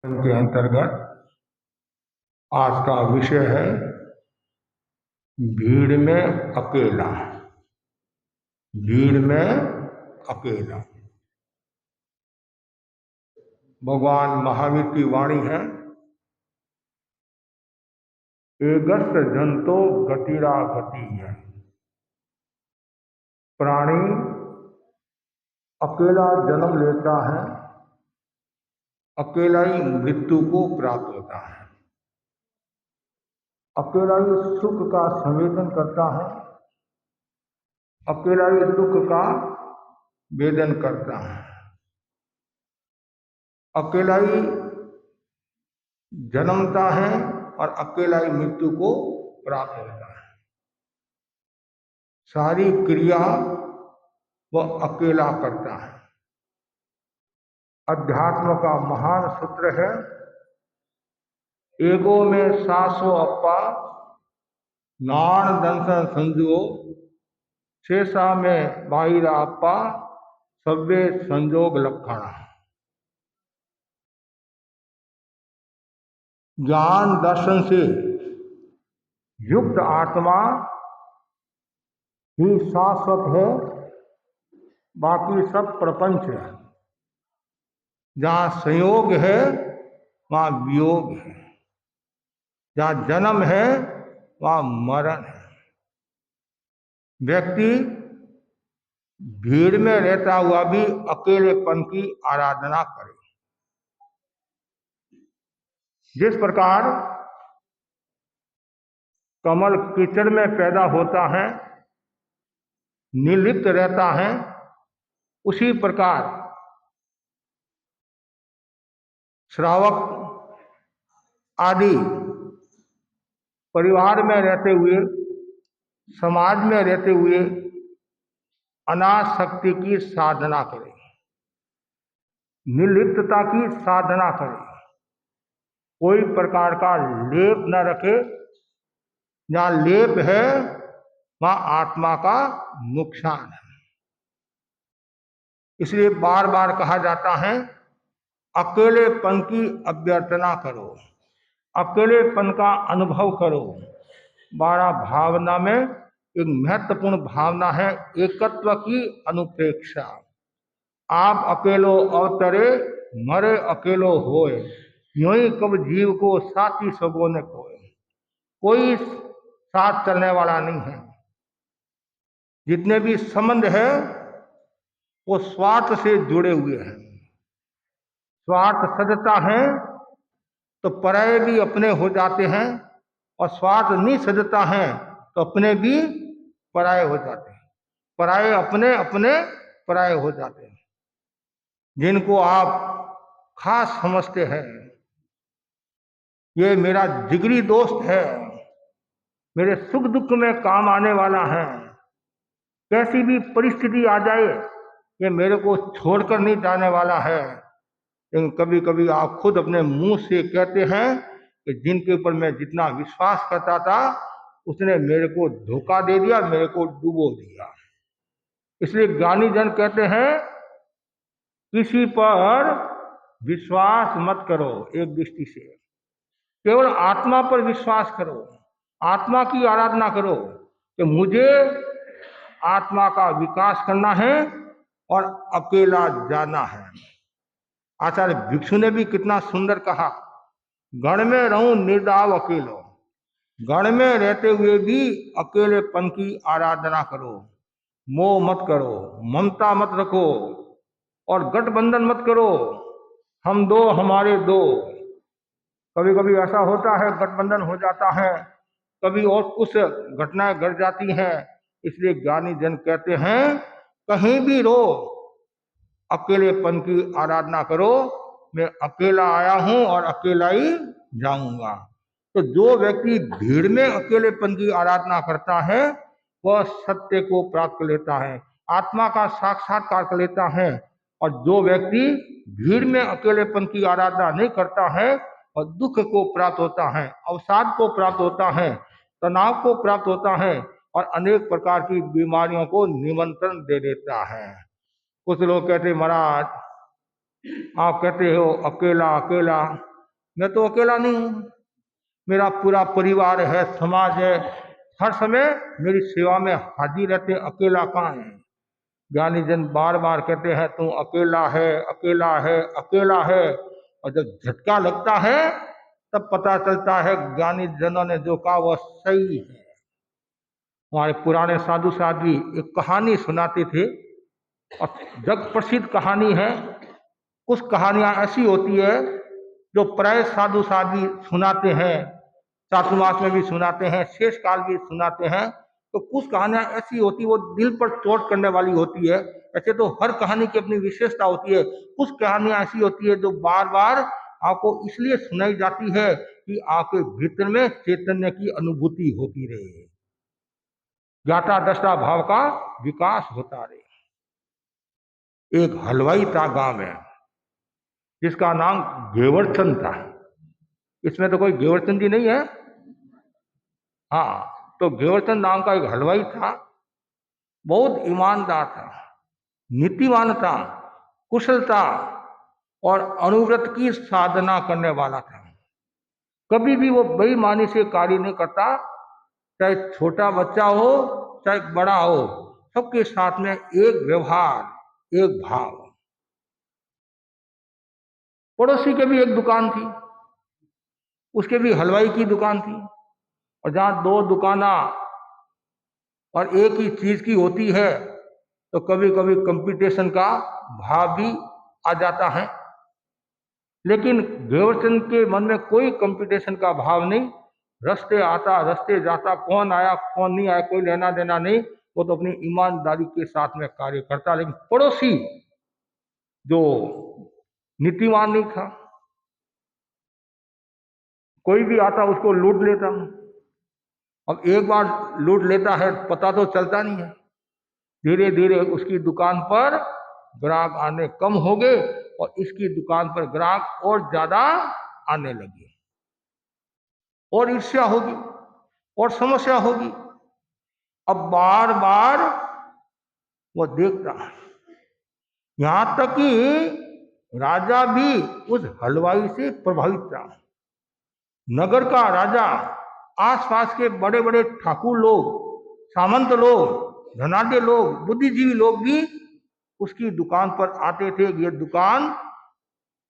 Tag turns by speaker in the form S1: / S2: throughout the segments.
S1: के अंतर्गत आज का विषय है भीड़ में अकेला। भीड़ में अकेला। भगवान महावीर की वाणी है, एकस्त जंतो गतिरा गति है। प्राणी अकेला जन्म लेता है, अकेला ही मृत्यु को प्राप्त होता है। अकेला ही सुख का संवेदन करता है, अकेला ही दुख का वेदन करता है। अकेला ही जन्मता है और अकेला ही मृत्यु को प्राप्त होता है। सारी क्रिया वह अकेला करता है। अध्यात्म का महान सूत्र है, एगो में सासो अप्पा नाण दंसन संजो, शेषा में बाहिरा अप्पा सव्वे संजोग लक्षण। ज्ञान दर्शन से युक्त आत्मा ही शाश्वत है, बाकी सब प्रपंच है। जहाँ संयोग है वहाँ वियोग है, जहाँ जन्म है वहाँ मरण है। व्यक्ति भीड़ में रहता हुआ भी अकेलेपन की आराधना करे। जिस प्रकार कमल कीचड़ में पैदा होता है, निर्लिप्त रहता है, उसी प्रकार श्रावक आदि परिवार में रहते हुए, समाज में रहते हुए अनासक्ति की साधना करें, निर्लिप्तता की साधना करें, कोई प्रकार का लेप न रखे। जहाँ लेप है वहाँ आत्मा का नुकसान है। इसलिए बार बार कहा जाता है, अकेलेपन की अभ्यर्थना करो, अकेलेपन का अनुभव करो। 12 भावना में एक महत्वपूर्ण भावना है एकत्व की अनुप्रेक्षा। आप अकेलो अवतरे, मरे अकेलो होए, यूं ही कब जीव को साथी सबों ने खोए। कोई साथ चलने वाला नहीं है। जितने भी संबंध है वो स्वार्थ से जुड़े हुए हैं। स्वार्थ सजता है तो पराये भी अपने हो जाते हैं, और स्वार्थ नहीं सजता है तो अपने भी पराये हो जाते हैं। पराये अपने अपने पराये हो जाते हैं। जिनको आप खास समझते हैं, ये मेरा जिगरी दोस्त है, मेरे सुख दुख में काम आने वाला है, कैसी भी परिस्थिति आ जाए ये मेरे को छोड़कर नहीं जाने वाला है। लेकिन कभी कभी आप खुद अपने मुंह से कहते हैं कि जिनके ऊपर मैं जितना विश्वास करता था उसने मेरे को धोखा दे दिया, मेरे को डुबो दिया। इसलिए ज्ञानी जन कहते हैं, किसी पर विश्वास मत करो। एक दृष्टि से केवल आत्मा पर विश्वास करो, आत्मा की आराधना करो कि मुझे आत्मा का विकास करना है और अकेला जाना है। आचार्य भिक्षु ने भी कितना सुंदर कहा, गण में रहूं निर्दाव अकेलो। गण में रहते हुए भी अकेलेपन की आराधना करो, मोह मत करो, ममता मत रखो और गठबंधन मत करो, हम दो हमारे दो। कभी कभी ऐसा होता है, गठबंधन हो जाता है, कभी और कुछ घटनाएं घट जाती हैं। इसलिए ज्ञानी जन कहते हैं, कहीं भी रहो अकेलेपन की आराधना करो। मैं अकेला आया हूं और अकेला ही जाऊंगा। तो जो व्यक्ति भीड़ में अकेलेपन की आराधना करता है वह सत्य को प्राप्त कर लेता है, आत्मा का साक्षात्कार कर लेता है। और जो व्यक्ति भीड़ में अकेलेपन की आराधना नहीं करता है और दुख को प्राप्त होता है, अवसाद को प्राप्त होता है, तनाव को प्राप्त होता है और अनेक प्रकार की बीमारियों को निमंत्रण दे देता है। कुछ लोग कहते, महाराज आप कहते हो अकेला अकेला, मैं तो अकेला नहीं हूं, मेरा पूरा परिवार है, समाज है, हर समय मेरी सेवा में हाजिर रहते, अकेला कहाँ है। ज्ञानी जन बार बार कहते हैं तू अकेला है, अकेला है, अकेला है, और जब झटका लगता है तब पता चलता है ज्ञानी जनों ने जो कहा वह सही है। हमारे पुराने साधु साध्वी एक कहानी सुनाते थे, और जग प्रसिद्ध कहानी है। कुछ कहानियां ऐसी होती है जो प्राय साधु साध्वी सुनाते हैं, चातुर्मास में भी सुनाते हैं, शेष काल भी सुनाते हैं। तो कुछ कहानियां ऐसी होती है वो दिल पर चोट करने वाली होती है। ऐसे तो हर कहानी की अपनी विशेषता होती है। कुछ कहानियां ऐसी होती है जो बार बार आपको इसलिए सुनाई जाती है कि आपके भीतर में चैतन्य की अनुभूति होती रहे, ज्ञाता दृष्टा भाव का विकास होता रहे। एक हलवाई था गांव में, जिसका नाम घेवरचंद था। इसमें तो कोई घेवरचंद जी नहीं है। हाँ, तो घेवरचंद नाम का एक हलवाई था, बहुत ईमानदार था, नीतिवान था, कुशल था और अनुव्रत की साधना करने वाला था। कभी भी वो बेईमानी से कार्य नहीं करता, चाहे छोटा बच्चा हो चाहे बड़ा हो, सबके साथ में एक व्यवहार, एक भाव। पड़ोसी के भी एक दुकान थी, उसके भी हलवाई की दुकान थी, और जहां दो दुकाना और एक ही चीज की होती है तो कभी कभी कंपटीशन का भाव भी आ जाता है। लेकिन घेवरचंद के मन में कोई कंपटीशन का भाव नहीं। रस्ते आता रस्ते जाता, कौन आया कौन नहीं आया कोई लेना देना नहीं, वो तो अपनी ईमानदारी के साथ में कार्य करता। लेकिन पड़ोसी जो नीतिवान नहीं था, कोई भी आता उसको लूट लेता। अब एक बार लूट लेता है पता तो चलता नहीं है, धीरे धीरे उसकी दुकान पर ग्राहक आने कम हो गए और इसकी दुकान पर ग्राहक और ज्यादा आने लगे, और ईर्ष्या होगी और समस्या होगी। अब बार बार वो देखता, यहां तक कि राजा भी उस हलवाई से प्रभावित था। नगर का राजा, आसपास के बड़े बड़े ठाकुर लोग, सामंत लोग, धनाढ्य लोग, बुद्धिजीवी लोग भी उसकी दुकान पर आते थे। ये दुकान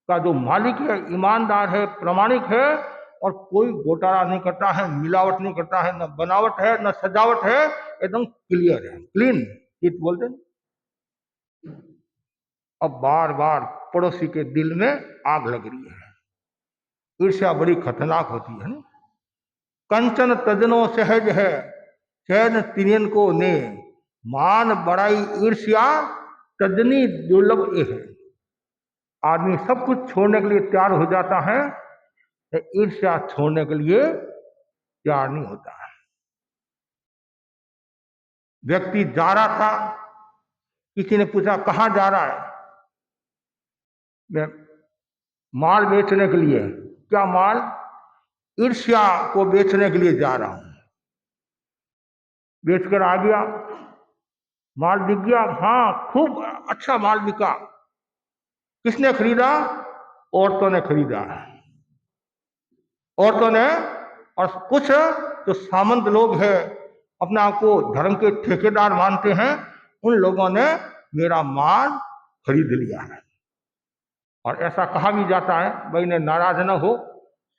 S1: का जो मालिक है ईमानदार है, प्रामाणिक है, और कोई घोटाला नहीं करता है, मिलावट नहीं करता है, न बनावट है न सजावट है, एकदम क्लियर है, क्लीन चिट बोलते हैं। अब बार बार पड़ोसी के दिल में आग लग रही है। ईर्ष्या बड़ी खतरनाक होती है ना। कंचन तजनो सहज है, सहज तिनियन को ने, मान बड़ाई ईर्ष्या तजनी दुर्लभ है। आदमी सब कुछ छोड़ने के लिए तैयार हो जाता है, ईर्ष्या छोड़ने के लिए तैयार नहीं होता है। व्यक्ति जा रहा था, किसी ने पूछा कहां जा रहा है? मैं माल बेचने के लिए। क्या माल? ईर्ष्या को बेचने के लिए जा रहा हूं। बेचकर आ गया, माल बिक गया। हाँ, खूब अच्छा माल बिका। किसने खरीदा? औरतों ने खरीदा, औरतों ने। और कुछ जो सामंत लोग हैं, अपने आप को धर्म के ठेकेदार मानते हैं, उन लोगों ने मेरा माल खरीद लिया है। और ऐसा कहा भी जाता है, बहनें नाराज न हो,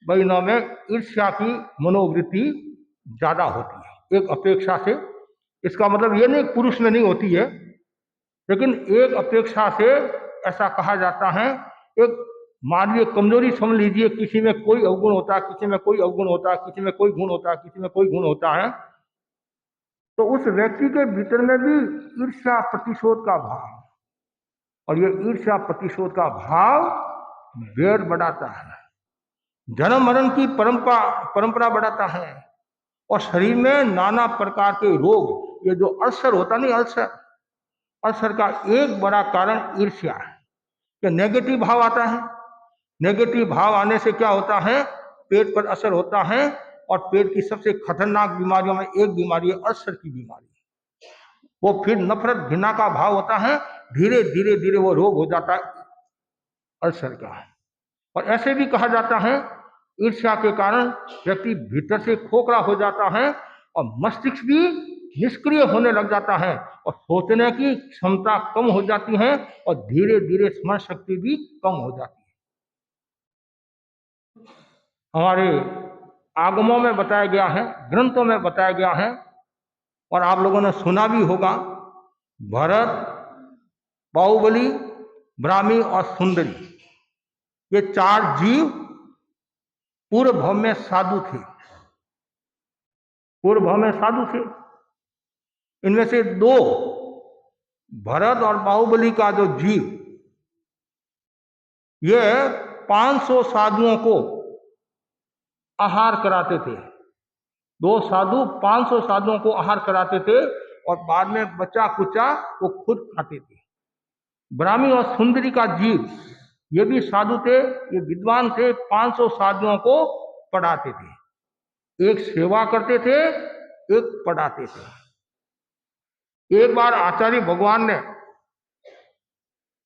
S1: बहनों में ईर्ष्या की मनोवृत्ति ज्यादा होती है एक अपेक्षा से। इसका मतलब ये नहीं पुरुष में नहीं होती है, लेकिन एक अपेक्षा से ऐसा कहा जाता है। एक मानवीय कमजोरी समझ लीजिए, किसी में कोई अवगुण होता है, किसी में कोई अवगुण होता है, किसी में कोई गुण होता है, किसी में कोई गुण होता है, तो उस व्यक्ति के भीतर में भी ईर्ष्या प्रतिशोध का भाव, और ये ईर्ष्या प्रतिशोध का भाव वैर बढ़ाता है, जन्म मरण की परंपरा बढ़ाता है, और शरीर में नाना प्रकार के रोग, ये जो अल्सर होता नहीं, अल्सर का एक बड़ा कारण ईर्ष्या है। कि नेगेटिव भाव आता है, नेगेटिव भाव आने से क्या होता है, पेट पर असर होता है, और पेट की सबसे खतरनाक बीमारियों में एक बीमारी है अल्सर की बीमारी। वो फिर नफरत घृणा का भाव होता है, धीरे धीरे धीरे वो रोग हो जाता है अल्सर का। और ऐसे भी कहा जाता है ईर्ष्या के कारण व्यक्ति भीतर से खोखला हो जाता है और मस्तिष्क भी निष्क्रिय होने लग जाता है और सोचने की क्षमता कम हो जाती है और धीरे धीरे स्मरण शक्ति भी कम हो जाती है। हमारे आगमों में बताया गया है, ग्रंथों में बताया गया है और आप लोगों ने सुना भी होगा, भरत, बाहुबली, ब्राह्मी और सुंदरी, ये 4 जीव पूर्व भाव में साधु थे। पूर्व भाव में साधु थे। इनमें से 2 भरत और बाहुबली का जो जीव, ये 500 साधुओं को आहार कराते थे। 2 साधु 500 साधुओं को आहार कराते थे और बाद में बचा कुचा वो खुद खाते थे। ब्राह्मी और सुंदरी का जीव, ये भी साधु थे, ये विद्वान थे, 500 साधुओं को पढ़ाते थे। एक सेवा करते थे, एक पढ़ाते थे। एक बार आचार्य भगवान ने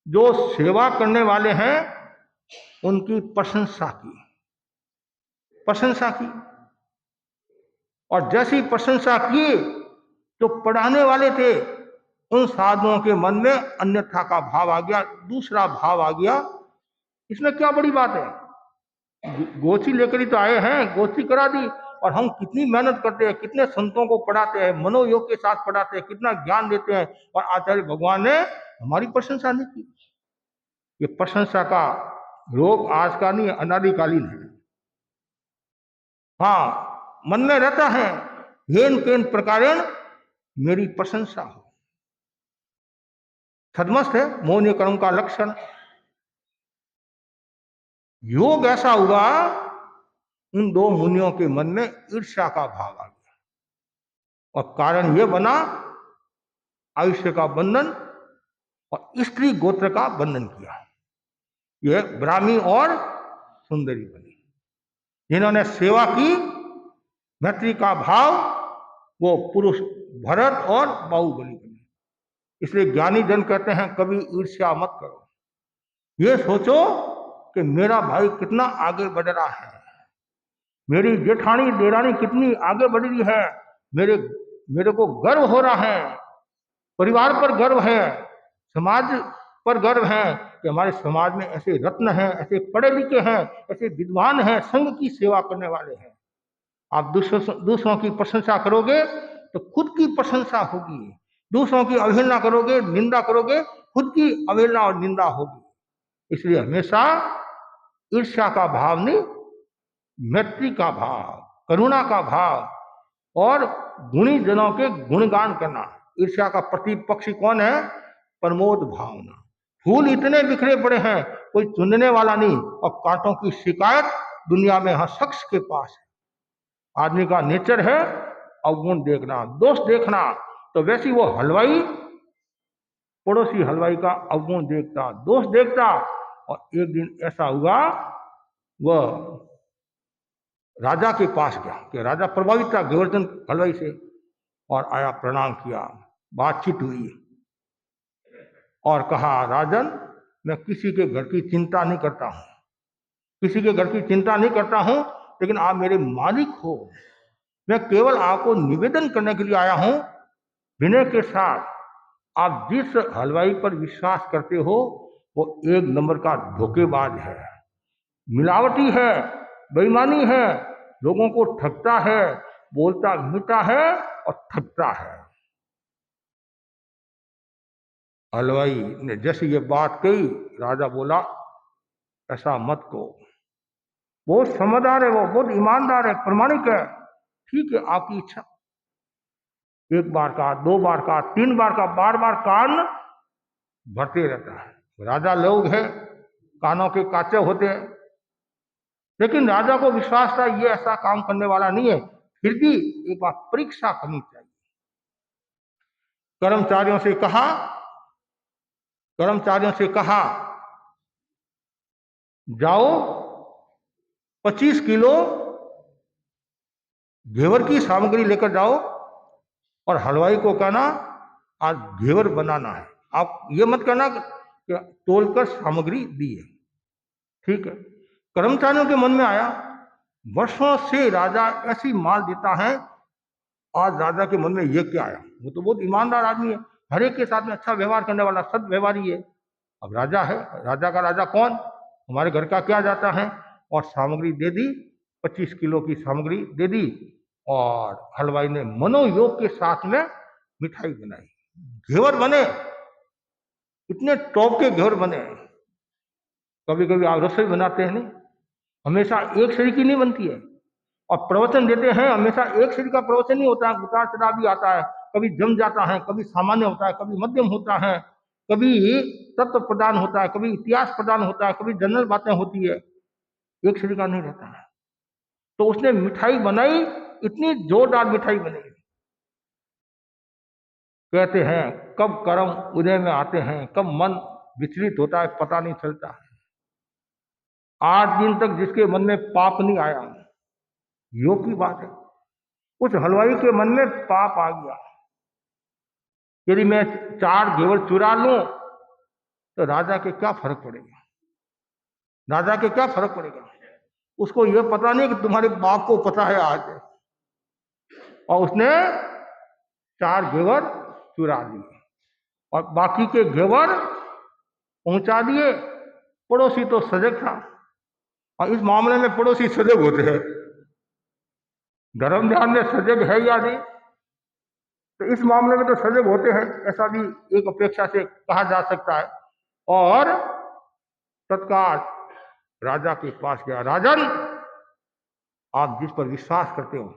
S1: जो सेवा करने वाले हैं उनकी प्रशंसा की। और जैसी प्रशंसा की जो पढ़ाने वाले थे उन साधुओं के मन में अन्यथा का भाव आ गया, दूसरा भाव आ गया। इसमें क्या बड़ी बात है, गोची लेकर ही तो आए हैं, गोची करा दी और हम कितनी मेहनत करते हैं, कितने संतों को पढ़ाते हैं, मनोयोग के साथ पढ़ाते हैं, कितना ज्ञान देते हैं और आचार्य भगवान ने हमारी प्रशंसा नहीं की। ये प्रशंसा का रोग आज का नहीं, अनादिकालीन है। हाँ, मन में रहता है हेन केन प्रकारेण मेरी प्रशंसा हो। छद्मस्त है मौन कर्म का लक्षण। योग ऐसा हुआ, उन 2 मुनियों के मन में ईर्ष्या का भाव आ गया और कारण यह बना आयुष्य का बंधन और स्त्री गोत्र का बंधन किया। यह ब्राह्मी और सुंदरी बनी, जिन्होंने सेवा की, मैत्री का भाव, वो पुरुष भरत और बाहुबली बने। इसलिए ज्ञानी जन कहते हैं कभी ईर्ष्या मत करो, ये सोचो कि मेरा भाई कितना आगे बढ़ रहा है, मेरी जेठानी देरानी कितनी आगे बढ़ रही है, मेरे को गर्व हो रहा है, परिवार पर गर्व है, समाज पर गर्व है कि हमारे समाज में ऐसे रत्न हैं, ऐसे पढ़े लिखे हैं, ऐसे विद्वान हैं, संघ की सेवा करने वाले हैं। आप दूसरों की प्रशंसा करोगे तो खुद की प्रशंसा होगी, दूसरों की अवहेलना करोगे, निंदा करोगे, खुद की अवहेलना और निंदा होगी। इसलिए हमेशा ईर्ष्या का भाव नहीं, मैत्री का भाव, करुणा का भाव और गुणी जनों के गुणगान करना। ईर्ष्या का प्रतिपक्षी कौन है? प्रमोद भावना। फूल इतने बिखरे पड़े हैं, कोई चुनने वाला नहीं और कांटों की शिकायत दुनिया में हर शख्स के पास है। आदमी का नेचर है अवगुण देखना, दोष देखना। तो वैसे वो हलवाई पड़ोसी हलवाई का अवगुण देखता, दोष देखता। और एक दिन ऐसा हुआ, वह राजा के पास गया कि राजा प्रभावित था गोवर्धन हलवाई से और आया, प्रणाम किया, बातचीत हुई और कहा, राजन मैं किसी के घर की चिंता नहीं करता हूं, किसी के घर की चिंता नहीं करता हूं, लेकिन आप मेरे मालिक हो। मैं केवल आपको निवेदन करने के लिए आया हूं, विनय के साथ। आप जिस हलवाई पर विश्वास करते हो वो 1 नंबर का धोखेबाज है, मिलावटी है, बेईमानी है, लोगों को ठगता है, बोलता मीठा है और ठगता है। हलवाई ने जैसे ये बात कही, राजा बोला ऐसा मत कहो, बहुत समझदार है, वो बहुत ईमानदार है, प्रामाणिक है, ठीक है आपकी इच्छा। 1 बार का, 2 बार का, 3 बार का, बार बार कान भरते रहता है। राजा लोग है, कानों के काचे होते हैं, लेकिन राजा को विश्वास था ये ऐसा काम करने वाला नहीं है, फिर भी एक बार परीक्षा करनी चाहिए। कर्मचारियों से कहा जाओ 25 किलो घेवर की सामग्री लेकर जाओ और हलवाई को कहना आज घेवर बनाना है, आप ये मत कहना कि तोलकर सामग्री दी है, ठीक है। कर्मचारियों के मन में आया वर्षों से राजा ऐसी माल देता है। आज राजा के मन में ये क्या आया? वो तो बहुत ईमानदार आदमी है, हर एक के साथ में अच्छा व्यवहार करने वाला सद व्यवहारी है। अब राजा है, राजा का राजा कौन? हमारे घर का क्या जाता है? और सामग्री दे दी, 25 किलो की सामग्री दे दी, और हलवाई ने मनोयोग के साथ में मिठाई बनाई। घेवर बने, इतने टॉप के घेवर बने। कभी कभी आप रसोई बनाते हैं नहीं, हमेशा एक शरीर की नहीं बनती है। और प्रवचन देते हैं, हमेशा एक शरीर का प्रवचन नहीं होता है, उतार चढ़ाव भी आता है। कभी जम जाता है, कभी सामान्य होता है, कभी मध्यम होता है, कभी तत्व प्रदान होता है, कभी इतिहास प्रदान होता है, कभी जनरल बातें होती है। एक शरीर का नहीं रहता है। तो उसने मिठाई बनाई, इतनी जोरदार मिठाई बनी। कहते हैं कब कर्म उदय में आते हैं, कब मन विचलित होता है, पता नहीं चलता है। 8 दिन तक जिसके मन में पाप नहीं आया, योग की बात है। उस हलवाई के मन में पाप आ गया। यदि मैं 4 घेवर चुरा लूं तो राजा के क्या फर्क पड़ेगा? राजा के क्या फर्क पड़ेगा? उसको यह पता नहीं कि तुम्हारे बाप को पता है आज। और उसने 4 घेवर चुरा लिए और बाकी के घेवर पहुंचा दिए। पड़ोसी तो सजग था, और इस मामले में पड़ोसी सजग होते हैं। धर्म ध्यान में सजग है या नहीं, तो इस मामले में तो सजग होते हैं, ऐसा भी एक अपेक्षा से कहा जा सकता है। और तत्काल राजा के पास गया। राजन, आप जिस पर विश्वास करते हो,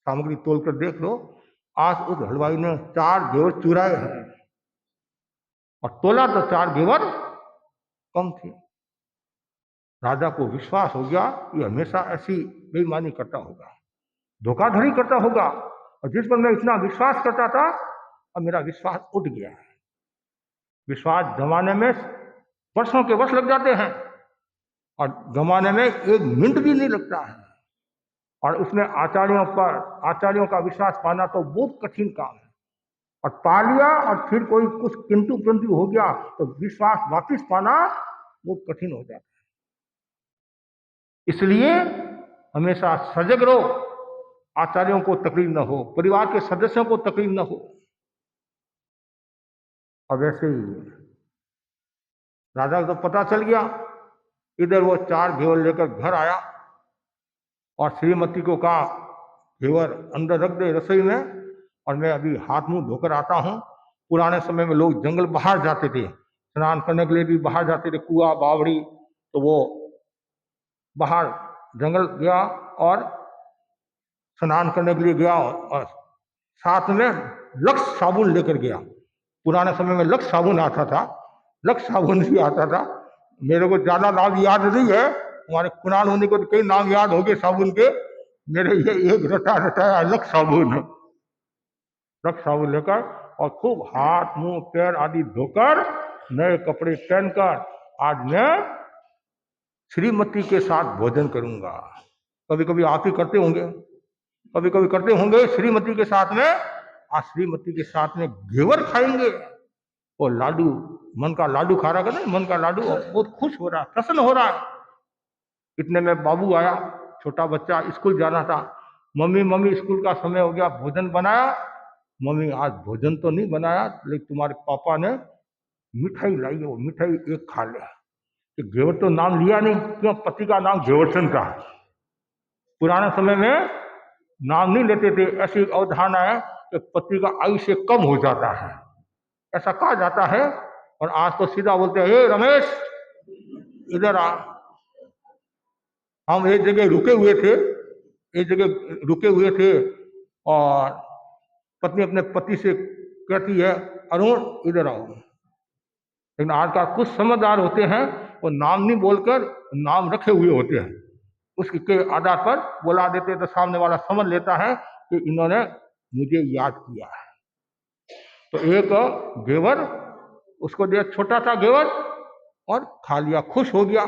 S1: सामग्री तोलकर देख लो, आज उस हलवाई ने 4 घेवर चुराए हैं, और तोला तो 4 घेवर कम थे। राजा को विश्वास हो गया, ये हमेशा ऐसी बेईमानी करता होगा, धोखाधड़ी करता होगा, और जिस पर मैं इतना विश्वास करता था, अब मेरा विश्वास उठ गया है। विश्वास जमाने में वर्षों के वर्ष लग जाते हैं, और गंवाने में 1 मिनट भी नहीं लगता है। और उसमें आचार्यों का विश्वास पाना तो बहुत कठिन काम है। और पा लिया और फिर कोई कुछ किंतु परंतु हो गया तो विश्वास वापस पाना बहुत कठिन हो जाता है। इसलिए हमेशा सजग रहो, आचार्यों को तकलीफ न हो, परिवार के सदस्यों को तकलीफ न हो। अब ऐसे ही राजा को तो पता चल गया। इधर वो 4 घेवर लेकर घर आया और श्रीमती को कहा, घेवर अंदर रख दे रसोई में, और मैं अभी हाथ मुंह धोकर आता हूँ। पुराने समय में लोग जंगल बाहर जाते थे, स्नान करने के लिए भी बाहर जाते थे, कुआं बावड़ी। तो वो बाहर जंगल गया और स्नान करने के लिए गया, और साथ में लक्स साबुन लेकर गया। पुराने समय में लक्स साबुन आता था, लक्स साबुन भी आता था। मेरे को ज्यादा नाम याद नहीं है, हमारे कुणाल होने को तो कई नाम याद हो गए साबुन के। मेरे ये एक रटाया लक्स साबुन है। लक्स साबुन लेकर और खूब हाथ मुंह पैर आदि धोकर, नए कपड़े पहनकर आज मैं श्रीमती के साथ भोजन करूंगा। कभी कभी आप ही करते होंगे, कभी कभी करते होंगे श्रीमती के साथ में। आज श्रीमती के साथ में घेवर खाएंगे, और लाडू, मन का लाडू खा रहा है, मन का लाडू, बहुत खुश हो रहा है, प्रसन्न हो रहा है। इतने में बाबू आया, छोटा बच्चा, स्कूल जाना था। मम्मी मम्मी स्कूल का समय हो गया, भोजन बनाया? मम्मी आज भोजन तो नहीं बनाया, लेकिन तुम्हारे पापा ने मिठाई लाई है, वो मिठाई एक खा ले। कि घेवर तो नाम लिया नहीं, क्यों? पति का नाम घेवरचंद था। पुराने समय में नाम नहीं लेते थे, ऐसी अवधारणा है कि पति का आयुष्य कम हो जाता है, ऐसा कहा जाता है। और आज तो सीधा बोलते हैं, हे रमेश इधर आ। हम एक जगह रुके हुए थे, और पत्नी अपने पति से कहती है, अरुण इधर आओ। लेकिन आज का कुछ समझदार होते हैं, वो नाम नहीं बोलकर नाम रखे हुए होते हैं, उसके आधार पर बुला देते, तो सामने वाला समझ लेता है कि इन्होंने मुझे याद किया है। तो एक घेवर उसको दिया, छोटा सा घेवर, और खा लिया, खुश हो गया।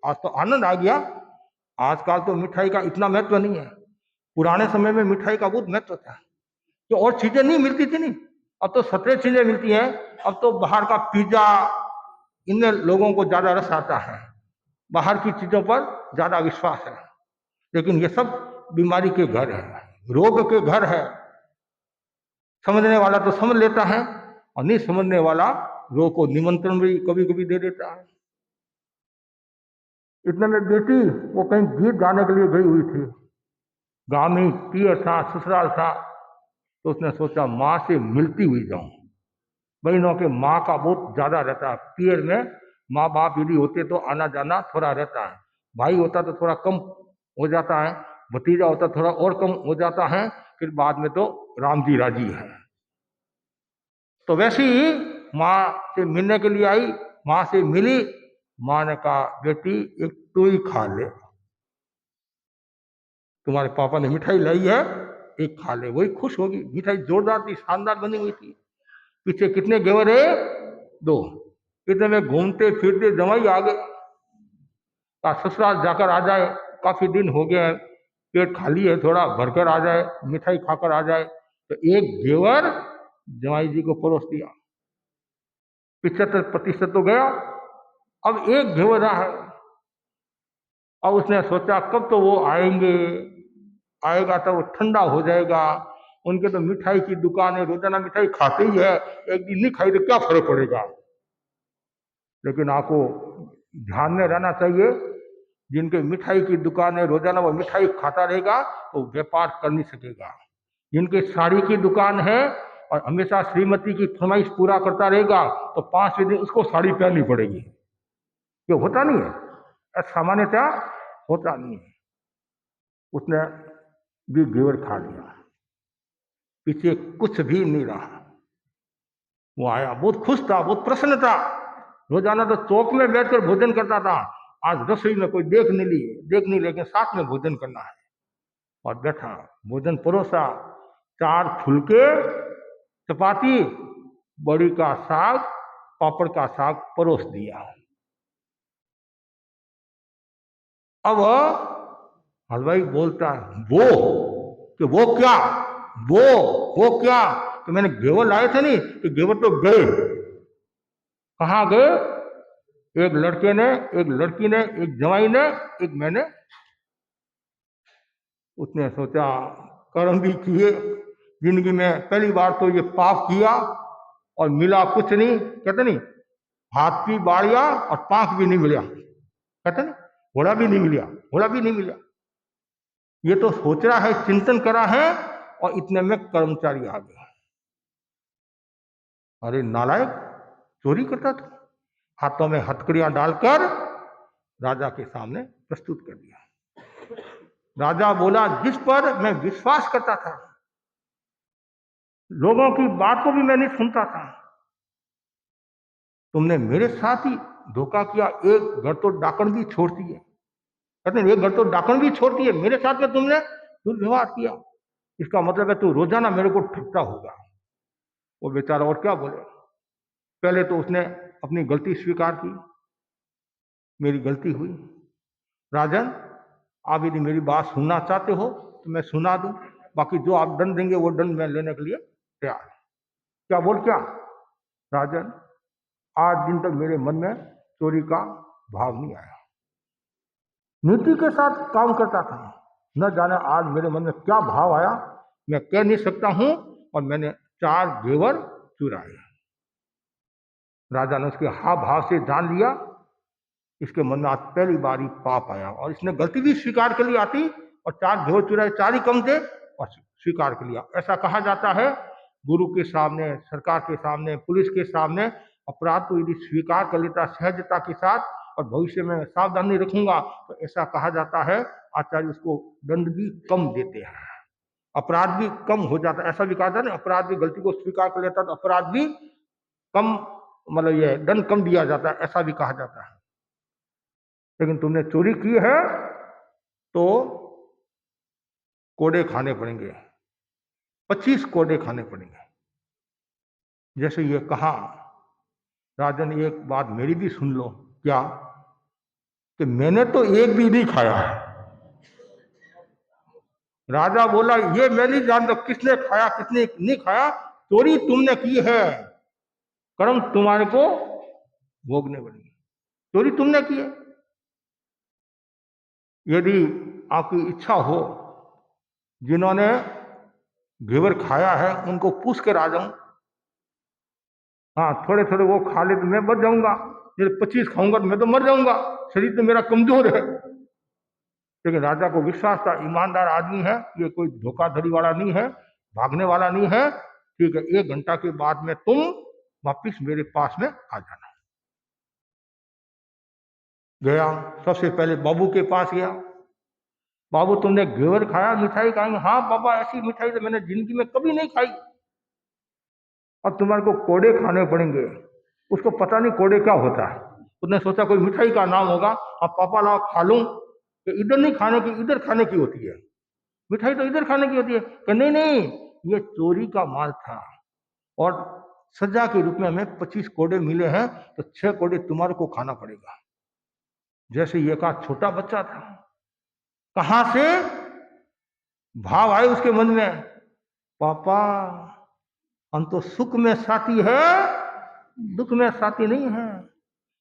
S1: आज तो आनंद आ गया। आजकल तो मिठाई का इतना महत्व नहीं है, पुराने समय में मिठाई का बहुत महत्व था। तो और चीजें नहीं मिलती थी, नहीं, अब तो 17 चीजें मिलती हैं। अब तो बाहर का पिज्जा, इनमें लोगों को ज्यादा रस आता है, बाहर की चीजों पर ज्यादा विश्वास है। लेकिन ये सब बीमारी के घर है, रोग के घर है। समझने वाला तो समझ लेता है और नहीं समझने वाला रोग को निमंत्रण भी कभी कभी दे देता है। इतने में बेटी वो कहीं गीत गाने के लिए गई हुई थी, गांव में पियर था, ससुराल था, तो उसने सोचा माँ से मिलती हुई जाऊं। बहनों के माँ का बहुत ज्यादा रहता है पियर में, माँ बाप यदि होते तो आना जाना थोड़ा रहता है, भाई होता तो थोड़ा कम हो जाता है, भतीजा होता थोड़ा और कम हो जाता है, फिर बाद में तो राम जी राजी है। तो वैसे ही माँ से मिलने के लिए आई, माँ से मिली, माँ ने कहा बेटी एक तू ही खा ले, तुम्हारे पापा ने मिठाई लाई है, एक खा ले। वही खुश होगी। मिठाई जोरदार थी, शानदार बनी हुई थी। पीछे कितने घेवर है? 2। इतने में घूमते फिरते जमाई आ गए, कहा ससुराल जाकर आ जाए, काफी दिन हो गए हैं, पेट खाली है, थोड़ा भरकर आ जाए, मिठाई खाकर आ जाए। तो एक घेवर जमाई जी को परोस दिया। 75% तो गया, अब एक घेवर रहा है। अब उसने सोचा कब तो वो आएंगे, आएगा तो वो ठंडा हो जाएगा, उनके तो मिठाई की दुकान है, रोजाना मिठाई खाते ही है, एक दिन नहीं खाई तो क्या फर्क पड़ेगा। लेकिन आपको ध्यान में रहना चाहिए, जिनके मिठाई की दुकान है, रोजाना वो मिठाई खाता रहेगा तो व्यापार कर नहीं सकेगा। जिनकी साड़ी की दुकान है और हमेशा श्रीमती की फरमाइश पूरा करता रहेगा तो 5वें दिन उसको साड़ी पहननी पड़ेगी। ये होता नहीं है, सामान्यतः होता नहीं है। उसने भी घेवर खा लिया, पीछे कुछ भी नहीं रहा। वो आया, बहुत खुश था, बहुत प्रसन्न था। रोजाना तो चौक में बैठकर भोजन करता था, आज रसोई में कोई देख नहीं, लेकिन साथ में भोजन करना है। और बैठा, भोजन परोसा, 4 फुलके, चपाती, बड़ी का साग, पापड़ का साग परोस दिया। अब हलवाई बोलता है वो क्या, वो क्या? तो मैंने घेवर लाए थे नहीं, तो घेवर तो गए। कहाँ गए? एक लड़के ने, एक लड़की ने, एक जवाई ने, एक मैंने। उसने सोचा कर्म भी किए, जिंदगी में पहली बार तो ये पाप किया और मिला कुछ नहीं। कहते नहीं, हाथ की बाड़िया और पांख भी नहीं मिला, कहते नहीं, घोड़ा भी नहीं मिला, घोड़ा भी नहीं मिला। ये तो सोच रहा है, चिंतन करा है, और इतने में कर्मचारी आ गया। अरे नालायक, चोरी करता था। हाथों में हथकड़ियां डालकर राजा के सामने प्रस्तुत कर दिया। राजा बोला जिस पर मैं विश्वास करता था, लोगों की बात को भी मैं नहीं सुनता था, तुमने मेरे साथ ही धोखा किया। एक घर तो डाकण भी छोड़ती है, कहते हैं एक घर तो डाकण भी छोड़ती है, मेरे साथ में तुमने दुर्व्यवहार किया। इसका मतलब है तू रोजाना मेरे को ठगता होगा। वो बेचारा और क्या बोले। पहले तो उसने अपनी गलती स्वीकार की, मेरी गलती हुई। राजन, आप यदि मेरी बात सुनना चाहते हो तो मैं सुना दूं, बाकी जो आप दंड देंगे वो दंड मैं लेने के लिए तैयार। क्या बोल क्या? राजन, आज दिन तक मेरे मन में चोरी का भाव नहीं आया, नीति के साथ काम करता था। न जाने आज मेरे मन में क्या भाव आया, मैं कह नहीं सकता हूं। और मैंने 4 घेवर चुराए। राजा ने उसके हाव भाव से जान लिया, इसके मन में आज पहली बार ही पाप आया। और इसने गलती भी स्वीकार कर ली आती, और 4 घेवर चुराए, 4 ही कम थे, और स्वीकार कर लिया। ऐसा कहा जाता है, गुरु के सामने, सरकार के सामने, पुलिस के सामने अपराध को यदि स्वीकार कर लेता सहजता के साथ, और भविष्य में सावधानी रखूंगा, तो ऐसा कहा जाता है आचार्य उसको दंड भी कम देते हैं, अपराध भी कम हो जाता है। ऐसा भी कहा जाता है, अपराध भी, गलती को स्वीकार कर लेता तो अपराध भी कम, मतलब ये दंड कम दिया जाता है, ऐसा भी कहा जाता है। लेकिन तुमने चोरी की है तो कोड़े खाने पड़ेंगे, 25 कोड़े खाने पड़ेंगे। जैसे ये कहा, राजन एक बात मेरी भी सुन लो। क्या? कि मैंने तो एक भी नहीं खाया है। राजा बोला ये मैं नहीं जानता किसने खाया किसने नहीं खाया, चोरी तुमने की है, कर्म तुम्हारे को भोगने पड़ेंगे। चोरी तुमने की है। यदि आपकी इच्छा हो, जिन्होंने घेवर खाया है उनको पूछ कर आ जाऊं। हाँ, थोड़े थोड़े वो खा ले तो मैं बच जाऊंगा, जब 25 खाऊंगा तो मैं तो मर जाऊंगा, शरीर तो मेरा कमजोर है। लेकिन राजा को विश्वास था, ईमानदार आदमी है, ये कोई धोखाधड़ी वाला नहीं है, भागने वाला नहीं है। ठीक है, 1 घंटा के बाद में तुम वापिस मेरे पास में आ जाना। गया, सबसे पहले बाबू के पास गया। बाबू, तुमने घेवर खाया, मिठाई खाई? हाँ बाबा, ऐसी मिठाई तो मैंने जिंदगी में कभी नहीं खाई। अब तुम्हारे को कोड़े खाने पड़ेंगे। उसको पता नहीं कोड़े क्या होता है। उसने सोचा कोई मिठाई का नाम होगा, अब पापा लाओ खा लूं। कि इधर नहीं खाने की, इधर खाने की होती है मिठाई, तो इधर खाने की होती है। कि नहीं नहीं, ये चोरी का माल था और सजा के रूप में हमें 25 कोड़े मिले हैं, तो 6 कोड़े तुम्हारे को खाना पड़ेगा। जैसे ये का छोटा बच्चा था, कहां से भाव आए उसके मन में, पापा हम तो सुख में साथी है, दुख में साथी नहीं है।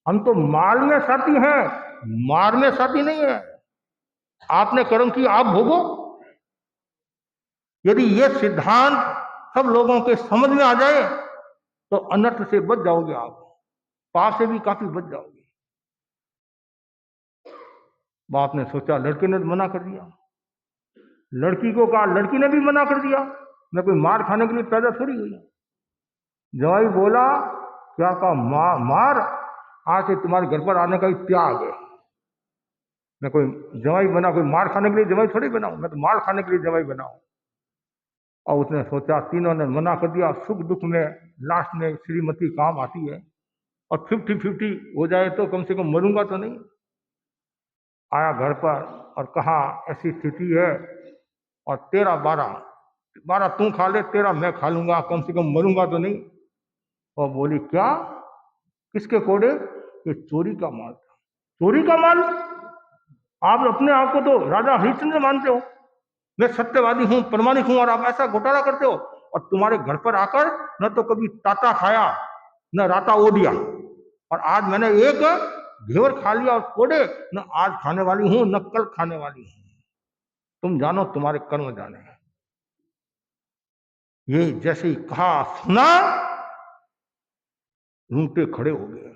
S1: हम तो माल में साथी हैं, मार में साथी नहीं है। आपने कर्म किया, आप भोगो। यदि यह सिद्धांत सब लोगों के समझ में आ जाए तो अनर्थ से बच जाओगे, आप पाप से भी काफी बच जाओगे। बाप ने सोचा, लड़के ने मना कर दिया। लड़की को कहा, लड़की ने भी मना कर दिया। मैं कोई मार खाने के लिए पैदा थोड़ी हुई। जवाई बोला, क्या कहा? मार, आज से तुम्हारे घर पर आने का ही त्याग है। मैं कोई जवाई बना, कोई मार खाने के लिए जवाई थोड़ी बनाऊं, मैं तो मार खाने के लिए जवाई बनाऊं। और उसने सोचा, तीनों ने मना कर दिया। सुख दुख में लास्ट में श्रीमती काम आती है, और 50-50 हो जाए तो कम से कम मरूंगा तो नहीं। आया घर पर और कहा, ऐसी स्थिति है और 13-12 तू खा ले, 13 मैं खा लूंगा, कम से कम मरूंगा तो नहीं। और बोली, क्या? किसके कोड़े? ये चोरी का माल था। चोरी का माल? आप अपने आप को तो राजा हरिश्चंद्र मानते हो, मैं सत्यवादी हूं, प्रमाणिक हूं, और आप ऐसा घोटाला करते हो। और तुम्हारे घर पर आकर न तो कभी ताता खाया, न राता ओढ़िया, और आज मैंने एक घेवर खा लिया और कोड़े, न आज खाने वाली हूं न कल खाने वाली हूं। तुम जानो, तुम्हारे कर्म जाने। ये जैसे ही कहा, सुना, रूंगटे खड़े हो गए।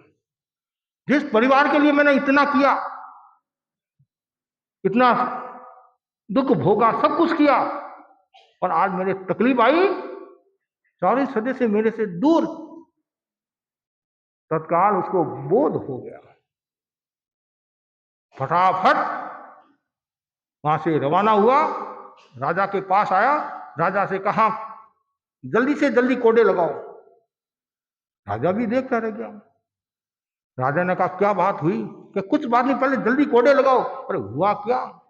S1: जिस परिवार के लिए मैंने इतना किया, इतना दुख भोगा, सब कुछ किया, और आज मेरे तकलीफ आई, सारे सदे से मेरे से दूर। तत्काल उसको बोध हो गया, फटाफट वहां से रवाना हुआ, राजा के पास आया। राजा से कहा, जल्दी से जल्दी कोड़े लगाओ। राजा भी देखता रह गया। राजा ने कहा, क्या बात हुई? कि कुछ बात नहीं, पहले जल्दी कोड़े लगाओ। अरे हुआ क्या?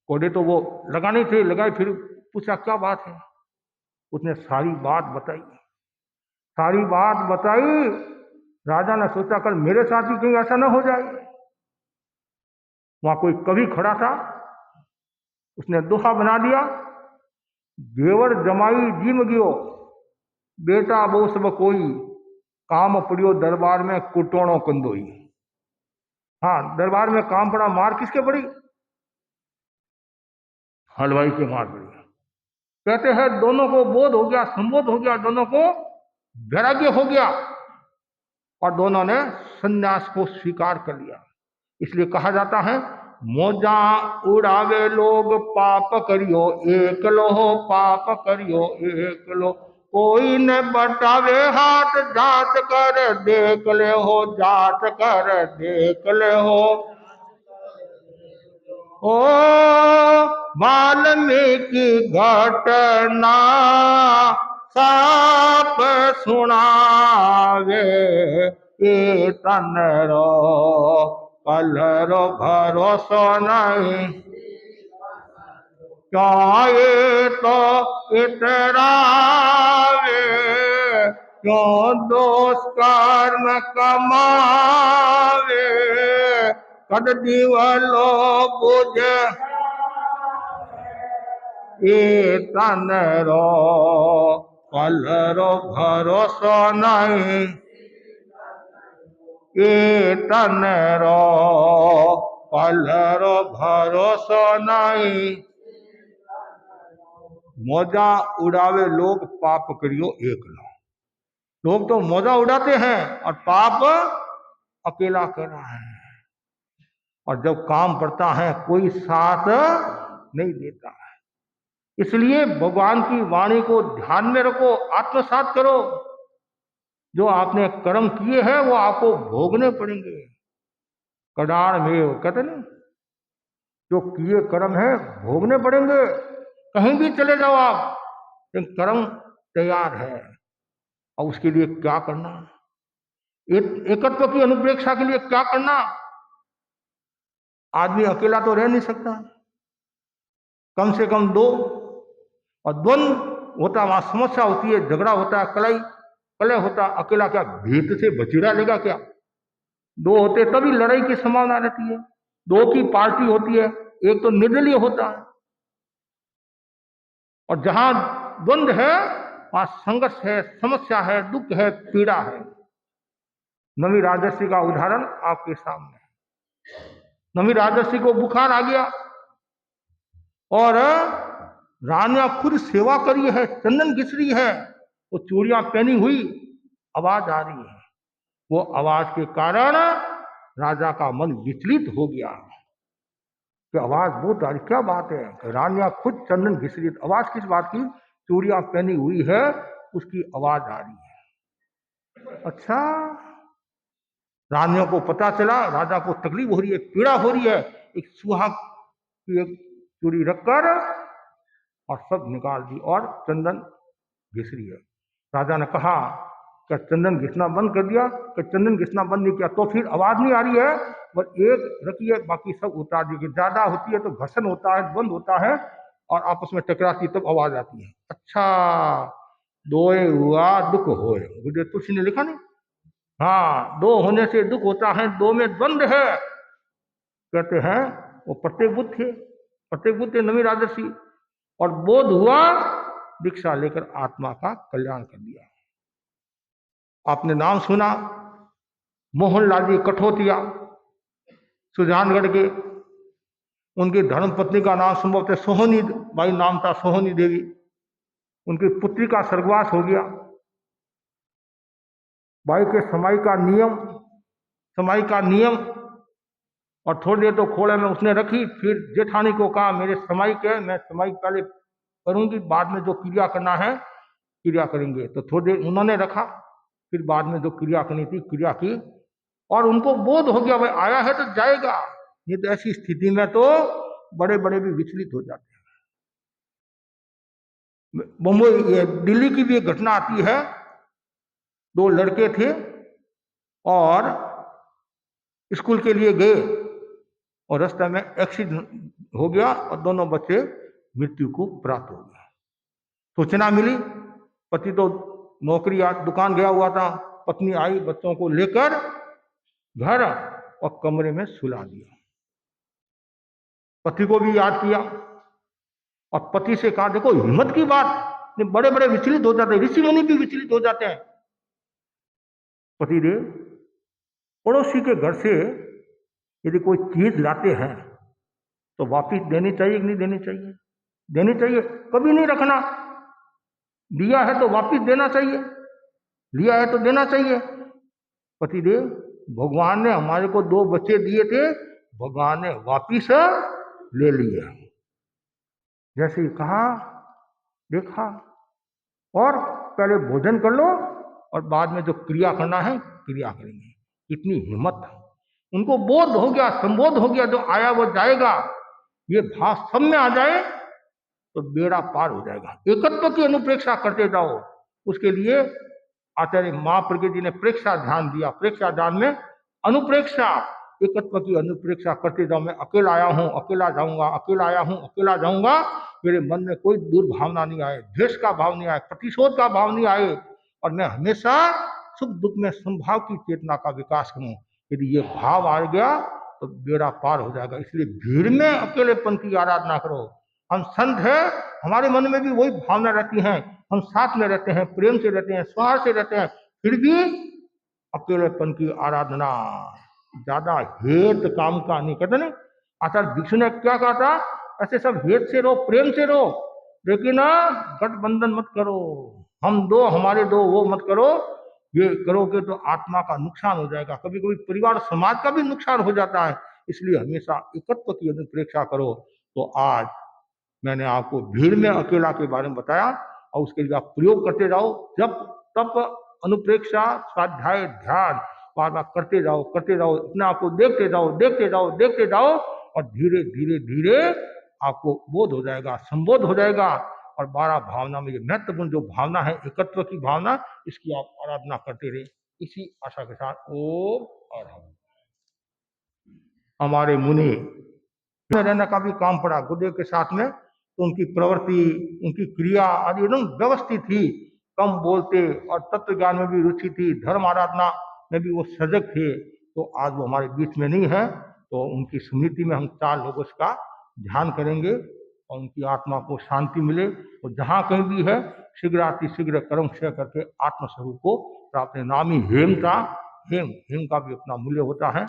S1: कोड़े तो वो लगाने थे, लगाए, फिर पूछा, क्या बात है? उसने सारी बात बताई। सारी बात बताई। राजा ने सोचा, कल मेरे साथ भी कहीं ऐसा ना हो जाए। वहां कोई कवि खड़ा था, उसने दोहा बना दिया, घेवर जमाई जिम गियो, बेटा वो सब कोई, काम पड़ियो दरबार में कुटोणो कंदोई। हाँ, दरबार में काम पड़ा, मार किसके पड़ी? हलवाई के मार पड़ी। कहते हैं दोनों को बोध हो गया, संबोध हो गया, दोनों को वैराग्य हो गया, और दोनों ने संन्यास को स्वीकार कर लिया। इसलिए कहा जाता है, मोजा उड़ावे लोग पाप करियो एक लो, पाप करियो एक लो, कोई न बटावे हाथ, जात कर देख ले हो, जात कर देख ले हो। ओ वाल्मीकि घटना साप सुनावे, ये तन रो कलरो भरोसो नहीं, क्या ये तो इतरावे, क्यों दोष कर्म कमावे, कद दिवलो बुझ ये तन रो कलरो भरोसो नहीं, ये तन रो पलरो भरोसो नहीं। मौजा उड़ावे लोग, पाप करियो एकला। लोग तो मौजा उड़ाते हैं और पाप अकेला कर रहा है, और जब काम पड़ता है कोई साथ नहीं देता है। इसलिए भगवान की वाणी को ध्यान में रखो, आत्मसात करो। जो आपने कर्म किए हैं वो आपको भोगने पड़ेंगे। कडार में कहते नहीं, जो किए कर्म है भोगने पड़ेंगे। कहीं भी चले जाओ आप, लेकिन कर्म तैयार है। और उसके लिए क्या करना, एकत्व की अनुप्रेक्षा के लिए क्या करना। आदमी अकेला तो रह नहीं सकता, कम से कम दो। और द्वंद्व होता वहां समस्या होती है, झगड़ा होता है, कलह होता है। अकेला क्या भीत से बचीरा लेगा क्या? दो होते तभी लड़ाई की संभावना रहती है। दो की पार्टी होती है, एक तो निर्दलीय होता है। और जहां द्वंद्व है वहां संघर्ष है, समस्या है, दुख है, पीड़ा है। नवी राजर्षि का उदाहरण आपके सामने। नवी राजर्षि को बुखार आ गया और रानिया खुद सेवा करी है, चंदन घिस रही है, वो चूड़ियां पहनी हुई, आवाज आ रही है। वो आवाज के कारण राजा का मन विचलित हो गया कि आवाज बहुत आ रही, क्या बात है? रानिया खुद चंदन घिस रही है, आवाज किस बात की? चूड़ियां पहनी हुई है, उसकी आवाज आ रही है। अच्छा, रानियों को पता चला, राजा को तकलीफ हो रही है, पीड़ा हो रही है। एक सुहाग की एक चूड़ी रखकर और सब निकाल दी और चंदन घिस रही है। राजा ने कहा कि चंदन घिसना बंद कर दिया? कि चंदन घिसना बंद नहीं किया तो फिर आवाज नहीं आ रही है। बस एक रखी है, बाकी सब उतार दी। ज्यादा होती है तो घर्षण होता है, बंद होता है और आपस में टकराती तब आवाज आती है। अच्छा, दोए हुआ दुख होए, गुरुदेव तुलसी ने लिखा नहीं? हाँ, दो होने से दुख होता है, दो में द्वंद्व है। कहते हैं वो प्रत्येक बुद्ध थे, प्रत्येक बुद्ध थे नवी राजर्षि, और बोध हुआ, दीक्षा लेकर आत्मा का कल्याण कर दिया। आपने नाम सुना मोहनलाल जी कठोतिया, सुजानगढ़ के। उनकी धर्मपत्नी का नाम संभवतः सोहनी बाई नाम था, सोहनी देवी। उनकी पुत्री का स्वर्गवास हो गया। भाई के समाई का नियम, और थोड़ी देर तो खोले में उसने रखी। फिर जेठानी को कहा मेरे समाई के, मैं समाई पहले करूंगी, बाद में जो क्रिया करना है क्रिया करेंगे। तो थोड़ी देर उन्होंने रखा, फिर बाद में जो क्रिया करनी थी क्रिया की। और उनको बोध हो गया भाई आया है तो जाएगा, नहीं तो ऐसी स्थिति में तो बड़े बड़े भी विचलित हो जाते हैं। मुंबई दिल्ली की भी एक घटना आती है। दो लड़के थे और स्कूल के लिए गए और रास्ते में एक्सीडेंट हो गया और दोनों बच्चे मृत्यु को प्राप्त हो गए। सूचना मिली, पति तो नौकरी दुकान गया हुआ था, पत्नी आई बच्चों को लेकर घर और कमरे में सुला दिया। पति को भी याद किया और पति से कहा देखो हिम्मत की बात, बड़े बड़े विचलित हो जाते हैं, ऋषि मुनि भी विचलित हो जाते हैं। पति देव पड़ोसी के घर से यदि कोई चीज लाते हैं तो वापिस देनी चाहिए कि नहीं देनी चाहिए? देनी चाहिए, कभी नहीं रखना। दिया है तो वापिस देना चाहिए, लिया है तो देना चाहिए। पतिदेव भगवान ने हमारे को दो बच्चे दिए थे, भगवान ने वापिस ले लिए। जैसे ही कहा देखा, और पहले भोजन कर लो और बाद में जो क्रिया करना है क्रिया करेंगे। इतनी हिम्मत, उनको बोध हो गया, संबोध हो गया, जो आया वो जाएगा। ये भाव सब में आ जाए तो बेड़ा पार हो जाएगा। एकत्व की अनुप्रेक्षा करते जाओ। उसके लिए आचार्य महाप्रज्ञ जी ने प्रेक्षा ध्यान दिया। प्रेक्षा ध्यान में अनुप्रेक्षा, एकत्व की अनुप्रेक्षा करते जाओ। मैं अकेला आया हूं, अकेला जाऊंगा, अकेला आया हूं, अकेला जाऊंगा। मेरे मन में कोई दुर्भावना नहीं आए, द्वेष का भाव नहीं आए, प्रतिशोध का भाव नहीं आए, और मैं हमेशा सुख दुख में संभाव की चेतना का विकास करूं। यदि ये भाव आ गया तो बेड़ा पार हो जाएगा। इसलिए भीड़ में अकेलेपन की आराधना करो। हम संत हैं, हमारे मन में भी वही भावना रहती है, हम साथ में रहते हैं, प्रेम से रहते हैं, सौहार्द से रहते हैं, फिर भी अकेलेपन की आराधना ज्यादा हेत काम का नहीं। कहते नहीं आचार्य भिक्षु ने क्या कहा था? ऐसे सब हेत से रहो, प्रेम से रहो, लेकिन गठबंधन मत करो, हम दो हमारे दो वो मत करो। ये करोगे तो आत्मा का नुकसान हो जाएगा, कभी कभी परिवार समाज का भी नुकसान हो जाता है। इसलिए हमेशा एकत्व की अनुप्रेक्षा करो। तो आज मैंने आपको भीड़ में अकेला के बारे में बताया, और उसके लिए आप प्रयोग करते जाओ, जब तब अनुप्रेक्षा, स्वाध्याय, ध्यान बार बार करते जाओ, करते जाओ, अपने आप को देखते जाओ, देखते जाओ, देखते जाओ, और धीरे धीरे धीरे आपको बोध हो जाएगा, संबोध हो जाएगा। और 12 भावना में ये महत्वपूर्ण जो भावना है, एकत्व की भावना, इसकी आप आराधना करते रहे। इसी आशा के साथ ओम आराधना। हमारे मुनि में रहने का भी काम पड़ा गुरुदेव के साथ में, तो उनकी प्रवृत्ति, उनकी क्रिया आदि एकदम व्यवस्थित थी, कम बोलते और तत्व ज्ञान में भी रुचि थी, धर्म आराधना में भी वो सजग थे। तो आज वो हमारे बीच में नहीं है, तो उनकी स्मृति में हम 4 लोगों का ध्यान करेंगे और उनकी आत्मा को शांति मिले। और जहाँ कहीं भी है शीघ्रातिशीघ्र कर्म क्षय करके आत्मस्वरूप को प्राप्त। नाम ही हेम था, हेम, हेम का भी अपना मूल्य होता है।